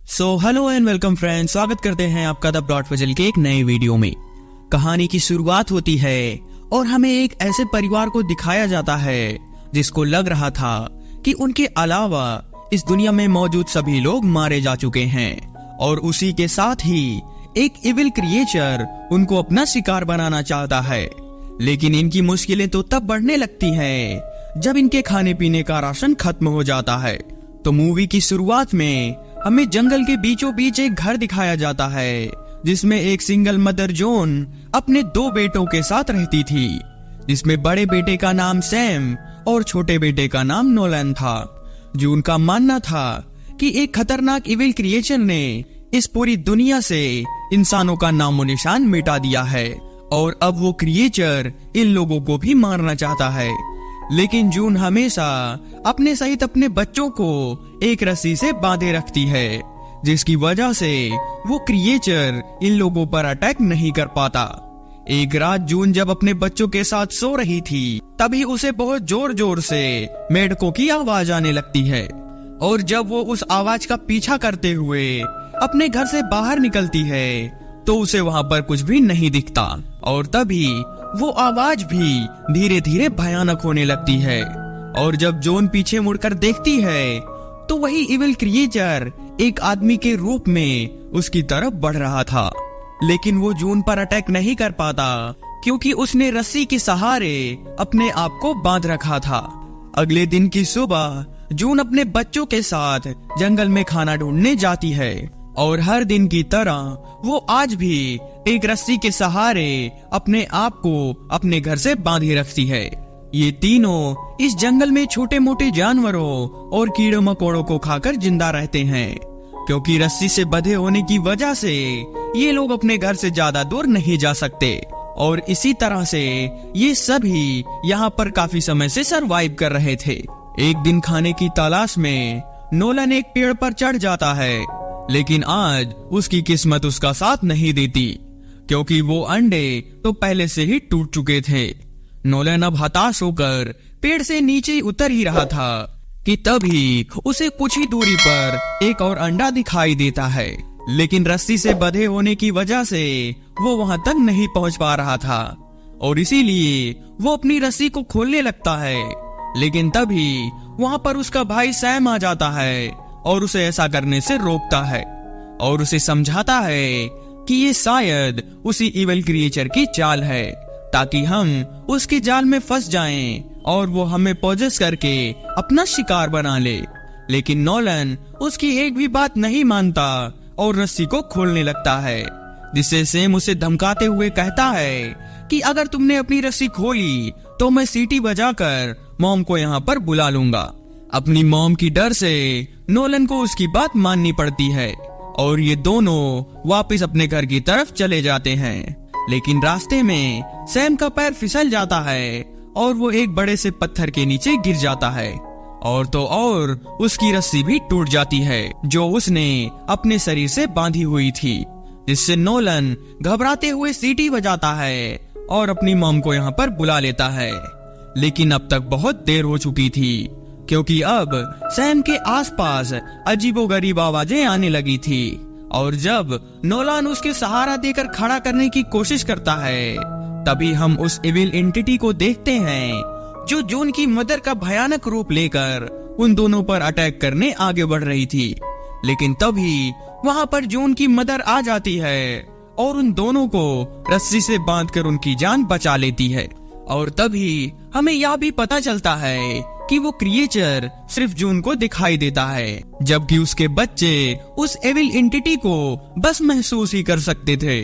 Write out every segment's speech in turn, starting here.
Hello and welcome friends, स्वागत करते हैं आपका द प्लॉट पजल के एक नए वीडियो में। कहानी की शुरुआत होती है और हमें एक ऐसे परिवार को दिखाया जाता है जिसको लग रहा था कि उनके अलावा इस दुनिया में मौजूद सभी लोग मारे जा चुके हैं और उसी के साथ ही एक इविल क्रिएचर उनको अपना शिकार बनाना चाहता है। लेकिन इनकी मुश्किलें तो तब बढ़ने लगती हैं जब इनके खाने पीने का राशन खत्म हो जाता है। तो मूवी की शुरुआत में हमें जंगल के बीचों बीच एक घर दिखाया जाता है जिसमें एक सिंगल मदर जोन अपने 2 बेटों के साथ रहती थी, जिसमें बड़े बेटे का नाम सैम और छोटे बेटे का नाम नोलन था। जून का मानना था कि एक खतरनाक इविल क्रिएचर ने इस पूरी दुनिया से इंसानों का नामो निशान मिटा दिया है और अब वो क्रिएचर इन लोगों को भी मारना चाहता है। लेकिन जून हमेशा अपने सहित अपने बच्चों को एक रस्सी से बांधे रखती है, जिसकी वजह से वो क्रिएचर इन लोगों पर अटैक नहीं कर पाता। एक रात जून जब अपने बच्चों के साथ सो रही थी, तभी उसे बहुत जोर जोर से मेढकों की आवाज आने लगती है और जब वो उस आवाज का पीछा करते हुए अपने घर से बाहर निकलती है तो उसे वहाँ पर कुछ भी नहीं दिखता और तभी वो आवाज भी धीरे धीरे भयानक होने लगती है। और जब जून पीछे मुड़कर देखती है तो वही इविल क्रिएचर एक आदमी के रूप में उसकी तरफ बढ़ रहा था। लेकिन वो जून पर अटैक नहीं कर पाता क्योंकि उसने रस्सी के सहारे अपने आप को बांध रखा था। अगले दिन की सुबह जून अपने बच्चों के साथ जंगल में खाना ढूंढने जाती है और हर दिन की तरह वो आज भी एक रस्सी के सहारे अपने आप को अपने घर से बांधे रखती है। ये तीनों इस जंगल में छोटे मोटे जानवरों और कीड़ों मकोड़ों को खाकर जिंदा रहते हैं, क्योंकि रस्सी से बंधे होने की वजह से ये लोग अपने घर से ज्यादा दूर नहीं जा सकते। और इसी तरह से ये सभी यहाँ पर काफी समय से सरवाइव कर रहे थे। एक दिन खाने की तलाश में नोलन एक पेड़ पर चढ़ जाता है, लेकिन आज उसकी किस्मत उसका साथ नहीं देती क्योंकि वो अंडे तो पहले से ही टूट चुके थे। नोलन अब हताश होकर पेड़ से नीचे उतर ही रहा था कि तभी उसे कुछ ही दूरी पर एक और अंडा दिखाई देता है, लेकिन रस्सी से बंधे होने की वजह से वो वहां तक नहीं पहुंच पा रहा था और इसीलिए वो अपनी रस्सी को खोलने लगता है। लेकिन तभी वहां पर उसका भाई सैम आ जाता है और उसे ऐसा करने से रोकता है और उसे समझाता है कि ये शायद उसी इविल क्रिएचर की चाल है ताकि हम उसके जाल में फंस जाएं और वो हमें पॉजेस करके अपना शिकार बना ले। लेकिन नोलन उसकी एक भी बात नहीं मानता और रस्सी को खोलने लगता है, जिससे सैम उसे धमकाते हुए कहता है कि अगर तुमने अपनी रस्सी खोली तो मैं सीटी बजाकर मॉम को यहाँ पर बुला लूंगा। अपनी मॉम की डर से नोलन को उसकी बात माननी पड़ती है और ये दोनों वापस अपने घर की तरफ चले जाते हैं। लेकिन रास्ते में सैम का पैर फिसल जाता है और वो एक बड़े से पत्थर के नीचे गिर जाता है और तो और उसकी रस्सी भी टूट जाती है जो उसने अपने शरीर से बांधी हुई थी, जिससे नोलन घबराते हुए सीटी बजाता है और अपनी मॉम को यहाँ पर बुला लेता है। लेकिन अब तक बहुत देर हो चुकी थी क्योंकि अब सैम के आसपास अजीबोगरीब आवाजें आने लगी थी और जब नोलन उसके सहारा देकर खड़ा करने की कोशिश करता है तभी हम उस इविल एंटिटी को देखते हैं जो जून की मदर का भयानक रूप लेकर उन दोनों पर अटैक करने आगे बढ़ रही थी। लेकिन तभी वहां पर जून की मदर आ जाती है और उन दोनों को रस्सी से बांधकर उनकी जान बचा लेती है। और तभी हमें यह भी पता चलता है कि वो क्रिएचर सिर्फ जून को दिखाई देता है, जबकि उसके बच्चे उस एविल एंटिटी को बस महसूस ही कर सकते थे।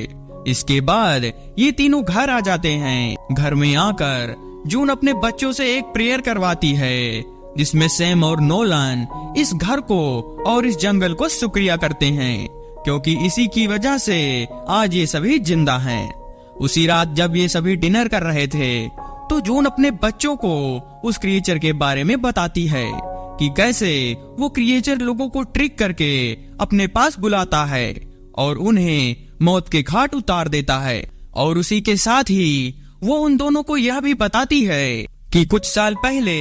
इसके बाद ये तीनों घर आ जाते हैं। घर में आकर जून अपने बच्चों से एक प्रेयर करवाती है जिसमें सैम और नोलन इस घर को और इस जंगल को शुक्रिया करते हैं क्योंकि इसी की वजह से आज ये सभी जिंदा हैं। उसी रात जब ये सभी डिनर कर रहे थे तो जून अपने बच्चों को उस क्रिएचर के बारे में बताती है कि कैसे वो क्रिएचर लोगों को ट्रिक करके अपने पास बुलाता है और उन्हें मौत के घाट उतार देता है। और उसी के साथ ही वो उन दोनों को यह भी बताती है कि कुछ साल पहले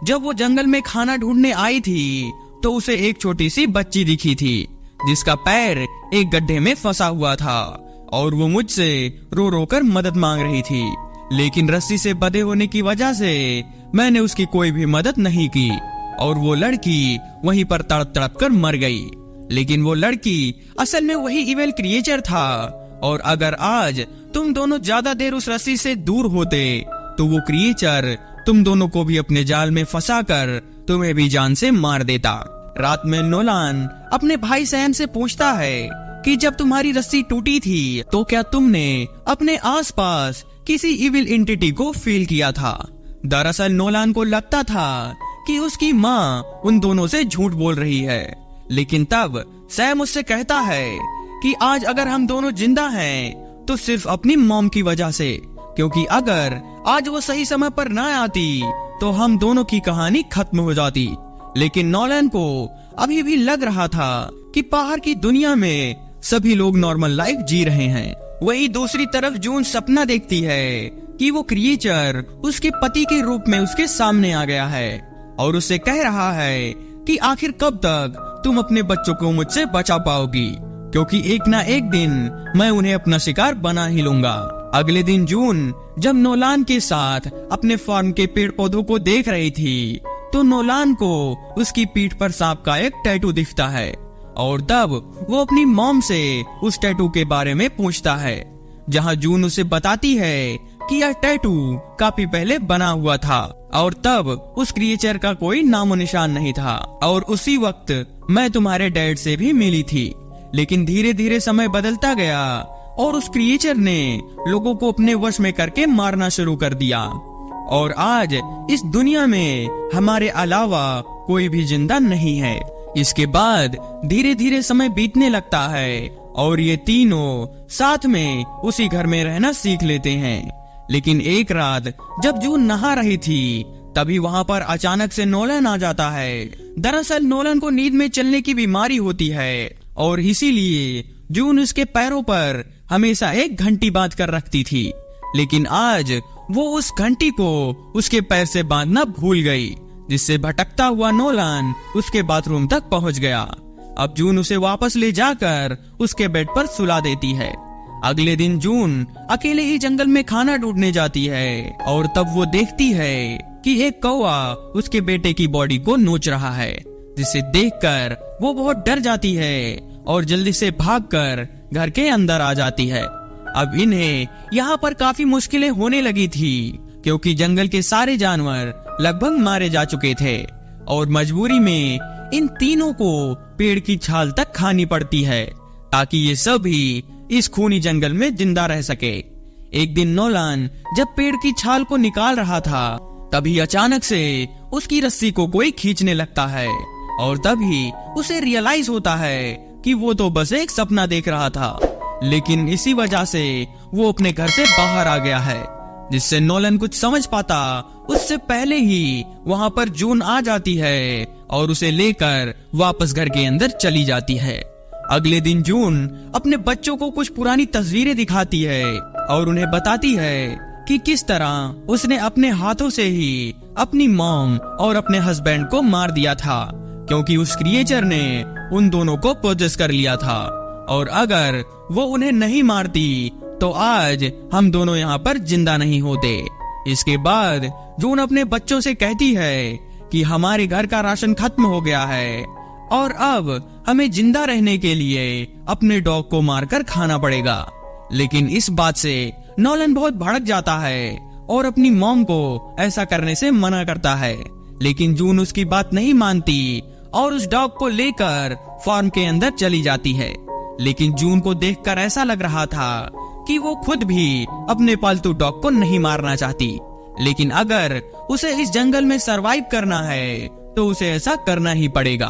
जब वो जंगल में खाना ढूंढने आई थी तो उसे एक छोटी सी बच्ची दिखी थी जिसका पैर एक गड्ढे में फंसा हुआ था और वो मुझसे रो रो कर मदद मांग रही थी। लेकिन रस्सी से बंधे होने की वजह से मैंने उसकी कोई भी मदद नहीं की और वो लड़की वहीं पर तड़प तड़प कर मर गई। लेकिन वो लड़की असल में वही इविल क्रिएचर था, और अगर आज तुम दोनों ज्यादा देर उस रस्सी से दूर होते तो वो क्रिएचर तुम दोनों को भी अपने जाल में फंसाकर तुम्हें भी जान से मार देता। रात में नोलान अपने भाई सैम से पूछता है कि जब तुम्हारी रस्सी टूटी थी तो क्या तुमने अपने आसपास किसी इविल एंटिटी को फील किया था। दरअसल नोलान को लगता था कि उसकी माँ उन दोनों से झूठ बोल रही है, लेकिन तब सैम उससे कहता है कि आज अगर हम दोनों जिंदा हैं तो सिर्फ अपनी मॉम की वजह से, क्योंकि अगर आज वो सही समय पर न आती तो हम दोनों की कहानी खत्म हो जाती। लेकिन नोलान को अभी भी लग रहा था कि बाहर की दुनिया में सभी लोग नॉर्मल लाइफ जी रहे हैं। वही दूसरी तरफ जून सपना देखती है कि वो क्रिएचर उसके पति के रूप में उसके सामने आ गया है और उससे कह रहा है कि आखिर कब तक तुम अपने बच्चों को मुझसे बचा पाओगी, क्योंकि एक ना एक दिन मैं उन्हें अपना शिकार बना ही लूंगा। अगले दिन जून जब नोलान के साथ अपने फार्म के पेड़ पौधों को देख रही थी तो नोलान को उसकी पीठ पर सांप का एक टैटू दिखता है और तब वो अपनी मॉम से उस टैटू के बारे में पूछता है, जहां जून उसे बताती है कि यह टैटू काफी पहले बना हुआ था और तब उस क्रिएचर का कोई नामो निशान नहीं था और उसी वक्त मैं तुम्हारे डैड से भी मिली थी। लेकिन धीरे धीरे समय बदलता गया और उस क्रिएचर ने लोगों को अपने वश में करके मारना शुरू कर दिया और आज इस दुनिया में हमारे अलावा कोई भी जिंदा नहीं है। इसके बाद धीरे धीरे समय बीतने लगता है और ये तीनों साथ में उसी घर में रहना सीख लेते हैं। लेकिन एक रात जब जून नहा रही थी तभी वहाँ पर अचानक से नोलन आ जाता है। दरअसल नोलन को नींद में चलने की बीमारी होती है और इसीलिए जून उसके पैरों पर हमेशा एक घंटी बांध कर रखती थी, लेकिन आज वो उस घंटी को उसके पैर से बांधना भूल गई, जिससे भटकता हुआ नोलन उसके बाथरूम तक पहुंच गया। अब जून उसे वापस ले जाकर उसके बेड पर सुला देती है। अगले दिन जून अकेले ही जंगल में खाना ढूंढने जाती है और तब वो देखती है कि एक कौवा उसके बेटे की बॉडी को नोच रहा है, जिसे देखकर वो बहुत डर जाती है और जल्दी से भागकर घर के अंदर आ जाती है। अब इन्हें यहाँ पर काफी मुश्किलें होने लगी थी, क्योंकि जंगल के सारे जानवर लगभग मारे जा चुके थे और मजबूरी में इन तीनों को पेड़ की छाल तक खानी पड़ती है ताकि ये सभी इस खूनी जंगल में जिंदा रह सके। एक दिन नोलन जब पेड़ की छाल को निकाल रहा था तभी अचानक से उसकी रस्सी को कोई खींचने लगता है और तभी उसे रियलाइज होता है कि वो तो बस एक सपना देख रहा था, लेकिन इसी वजह से वो अपने घर से बाहर आ गया है। जिससे नोलन कुछ समझ पाता उससे पहले ही वहाँ पर जून आ जाती है और उसे लेकर वापस घर के अंदर चली जाती है। अगले दिन जून अपने बच्चों को कुछ पुरानी तस्वीरें दिखाती है और उन्हें बताती है कि किस तरह उसने अपने हाथों से ही अपनी मॉम और अपने हस्बैंड को मार दिया था, क्योंकि उस क्रिएचर ने उन दोनों को पोजेस कर लिया था और अगर वो उन्हें नहीं मारती तो आज हम दोनों यहाँ पर जिंदा नहीं होते। इसके बाद जून अपने बच्चों से कहती है कि हमारे घर का राशन खत्म हो गया है और अब हमें जिंदा रहने के लिए अपने डॉग को मारकर खाना पड़ेगा। लेकिन इस बात से नोलन बहुत भड़क जाता है और अपनी मॉम को ऐसा करने से मना करता है, लेकिन जून उसकी बात नहीं मानती और उस डॉग को लेकर फार्म के अंदर चली जाती है। लेकिन जून को देखकर ऐसा लग रहा था कि वो खुद भी अपने पालतू डॉग को नहीं मारना चाहती, लेकिन अगर उसे इस जंगल में सरवाइव करना है तो उसे ऐसा करना ही पड़ेगा।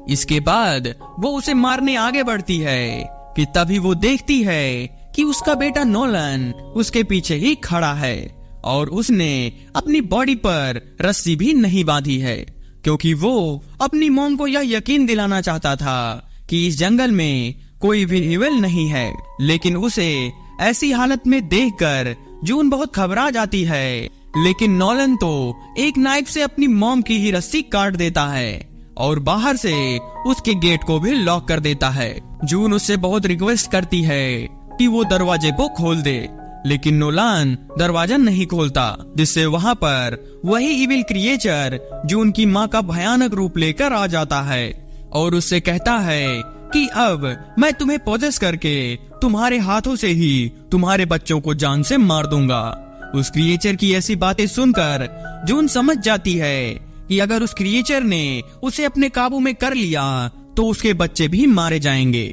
इसके बाद वो उसे मारने आगे बढ़ती है कि तभी वो देखती है कि उसका बेटा नोलन उसके पीछे ही खड़ा है और उसने अपनी बॉडी पर रस्सी भी नहीं बांधी है, क्योंकि वो अपनी मॉम को यह यकीन दिलाना चाहता था कि इस जंगल में कोई भी इविल नहीं है। लेकिन उसे ऐसी हालत में देखकर जून बहुत घबरा जाती है, लेकिन नोलन तो एक नाइफ से अपनी मॉम की ही रस्सी काट देता है और बाहर से उसके गेट को भी लॉक कर देता है। जून उससे बहुत रिक्वेस्ट करती है कि वो दरवाजे को खोल दे, लेकिन नोलान दरवाजा नहीं खोलता, जिससे वहाँ पर वही इविल क्रिएचर जून की माँ का भयानक रूप लेकर आ जाता है और उससे कहता है कि अब मैं तुम्हें पोजेस करके तुम्हारे हाथों से ही तुम्हारे बच्चों को जान से मार दूंगा। उस क्रिएचर की ऐसी बातें सुनकर जून समझ जाती है कि अगर उस क्रिएचर ने उसे अपने काबू में कर लिया तो उसके बच्चे भी मारे जाएंगे,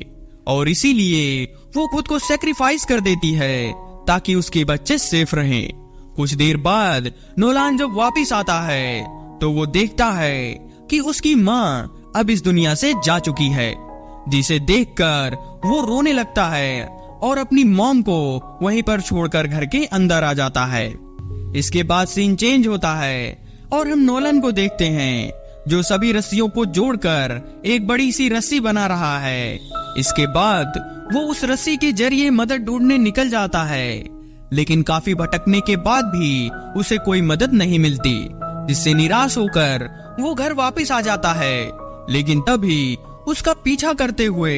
और इसीलिए वो खुद को सेक्रीफाइस कर देती है ताकि उसके बच्चे सेफ रहें। कुछ देर बाद नोलान जब वापिस आता है तो वो देखता है कि उसकी माँ अब इस दुनिया से जा चुकी है, जिसे देखकर वो रोने लगता है और अपनी मॉम को वहीं पर छोड़कर घर के अंदर आ जाता है। इसके बाद सीन चेंज होता है और हम नोलन को देखते हैं जो सभी रस्सियों को जोड़कर एक बड़ी सी रस्सी बना रहा है। इसके बाद वो उस रस्सी के जरिए मदद ढूंढने निकल जाता है, लेकिन काफी भटकने के बाद भी उसे कोई मदद नहीं मिलती, जिससे निराश होकर वो घर वापस आ जाता है। लेकिन तभी उसका पीछा करते हुए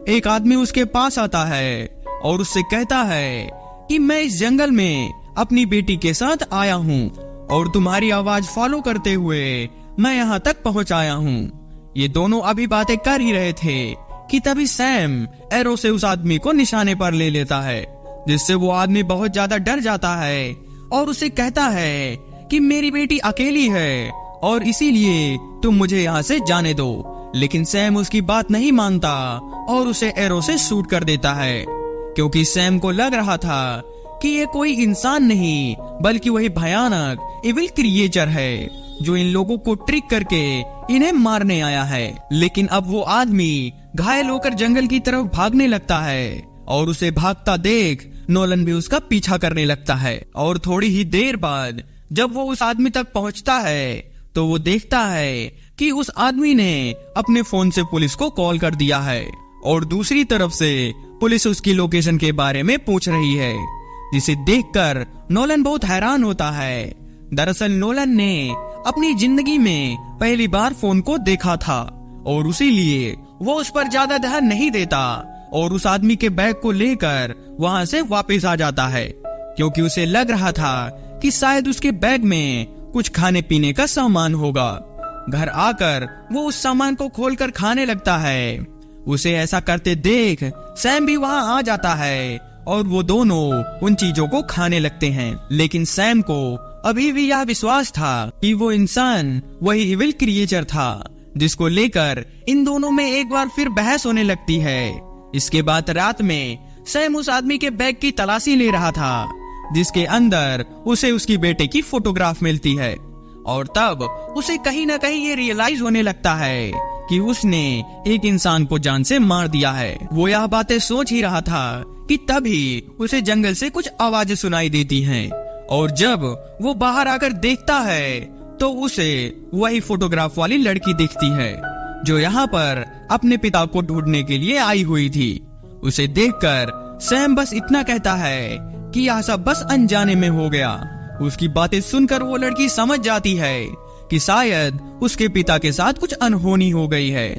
एक आदमी उसके पास आता है और उससे कहता है कि मैं इस जंगल में अपनी बेटी के साथ आया हूँ और तुम्हारी आवाज फॉलो करते हुए मैं यहाँ तक पहुँच आया हूँ। ये दोनों अभी बातें कर ही रहे थे कि तभी सैम एरो से उस आदमी को निशाने पर ले लेता है, जिससे वो आदमी बहुत ज्यादा डर जाता है और उसे कहता है कि मेरी बेटी अकेली है और इसीलिए तुम मुझे यहाँ से जाने दो। लेकिन सैम उसकी बात नहीं मानता और उसे एरो से शूट कर देता है, क्योंकि सैम को लग रहा था कि ये कोई इंसान नहीं बल्कि वही भयानक इविल क्रिएचर है जो इन लोगों को ट्रिक करके इन्हें मारने आया है। लेकिन अब वो आदमी घायल होकर जंगल की तरफ भागने लगता है और उसे भागता देख नोलन भी उसका पीछा करने लगता है। और थोड़ी ही देर बाद जब वो उस आदमी तक पहुंचता है तो वो देखता है कि उस आदमी ने अपने फोन से पुलिस को कॉल कर दिया है और दूसरी तरफ से पुलिस उसकी लोकेशन के बारे में पूछ रही है, जिसे देखकर नोलन बहुत हैरान होता है। दरअसल नोलन ने अपनी जिंदगी में पहली बार फोन को देखा था और इसीलिए वो उस पर ज्यादा ध्यान नहीं देता और उस आदमी के बैग को लेकर वहाँ से वापस आ जाता है, क्योंकि उसे लग रहा था कि शायद उसके बैग में कुछ खाने पीने का सामान होगा। घर आकर वो उस सामान को खोलकर खाने लगता है। उसे ऐसा करते देख सैम भी वहाँ आ जाता है और वो दोनों उन चीजों को खाने लगते हैं। लेकिन सैम को अभी भी यह विश्वास था कि वो इंसान वही इविल क्रिएचर था, जिसको लेकर इन दोनों में एक बार फिर बहस होने लगती है। इसके बाद रात में सैम उस आदमी के बैग की तलाशी ले रहा था, जिसके अंदर उसे उसकी बेटे की फोटोग्राफ मिलती है, और तब उसे कहीं न कहीं ये रियलाइज होने लगता है कि उसने एक इंसान को जान से मार दिया है। वो यह बातें सोच ही रहा था कि तभी उसे जंगल से कुछ आवाजें सुनाई देती हैं, और जब वो बाहर आकर देखता है तो उसे वही फोटोग्राफ वाली लड़की दिखती है जो यहाँ पर अपने पिता को ढूंढने के लिए आई हुई थी। उसे देखकर सैम बस इतना कहता है कि यह सब बस अनजाने में हो गया। उसकी बातें सुनकर वो लड़की समझ जाती है कि शायद उसके पिता के साथ कुछ अनहोनी हो गई है,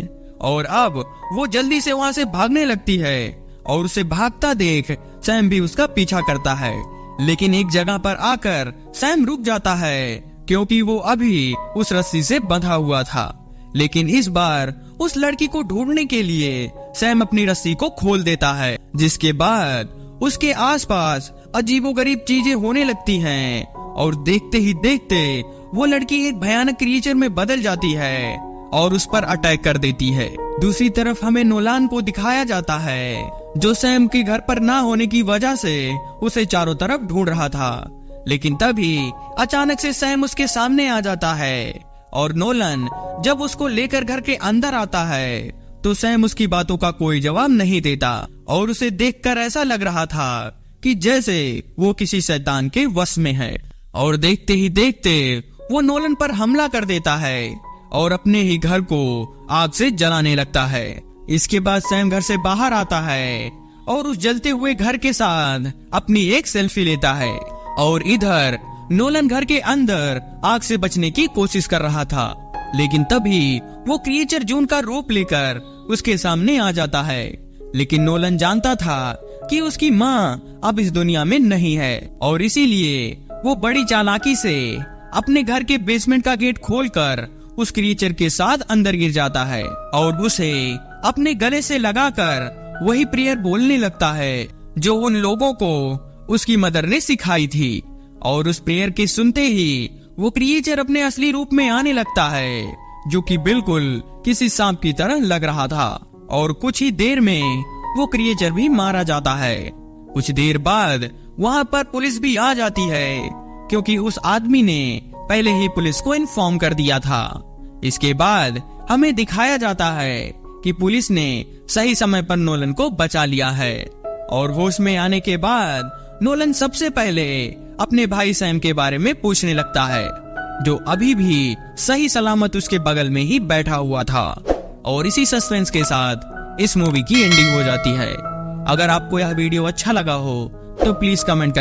और अब वो जल्दी से वहाँ से भागने लगती है और उसे भागता देख सैम भी उसका पीछा करता है। लेकिन एक जगह पर आकर सैम रुक जाता है, क्योंकि वो अभी उस रस्सी से बंधा हुआ था। लेकिन इस बार उस लड़की को ढूंढने के लिए सैम अपनी रस्सी को खोल देता है, जिसके बाद उसके आसपास अजीबोगरीब चीजें होने लगती हैं, और देखते ही देखते वो लड़की एक भयानक क्रिएचर में बदल जाती है और उस पर अटैक कर देती है। दूसरी तरफ हमें नोलान को दिखाया जाता है, जो सैम के घर पर ना होने की वजह से उसे चारों तरफ ढूंढ रहा था। लेकिन तभी अचानक से सैम उसके सामने आ जाता है, और नोलन जब उसको लेकर घर के अंदर आता है तो सैम उसकी बातों का कोई जवाब नहीं देता, और उसे देखकर ऐसा लग रहा था कि जैसे वो किसी शैतान के वश में है। और देखते ही देखते वो नोलन पर हमला कर देता है और अपने ही घर को आग से जलाने लगता है। इसके बाद सैम घर से बाहर आता है और उस जलते हुए घर के साथ अपनी एक सेल्फी लेता है, और इधर नोलन घर के अंदर आग से बचने की कोशिश कर रहा था। लेकिन तभी वो क्रिएचर जून का रूप लेकर उसके सामने आ जाता है। लेकिन नोलन जानता था कि उसकी माँ अब इस दुनिया में नहीं है और इसीलिए वो बड़ी चालाकी से अपने घर के बेसमेंट का गेट खोलकर उस क्रिएचर के साथ अंदर गिर जाता है और उसे अपने गले से लगाकर वही प्रेयर बोलने लगता है जो उन लोगों को उसकी मदर ने सिखाई थी। और उस प्रेयर के सुनते ही वो क्रिएचर अपने असली रूप में आने लगता है, जो कि बिल्कुल किसी सांप की तरह लग रहा था। और कुछ ही देर में वो क्रिएचर भी मारा जाता है। कुछ देर बाद वहाँ पर पुलिस भी आ जाती है, क्योंकि उस आदमी ने पहले ही पुलिस को इन्फॉर्म कर दिया था। इसके बाद हमें दिखाया जाता है कि पुलिस ने सही समय पर नोलन को बचा लिया है। और होश में आने के बाद नोलन सबसे पहले अपने भाई सैम के बारे में पूछने लगता है, जो अभी भी सही सलामत उसके बगल में ही बैठा हुआ था। और इसी सस्पेंस के साथ इस मूवी की एंडिंग हो जाती है। अगर आपको यह वीडियो अच्छा लगा हो तो प्लीज कमेंट कर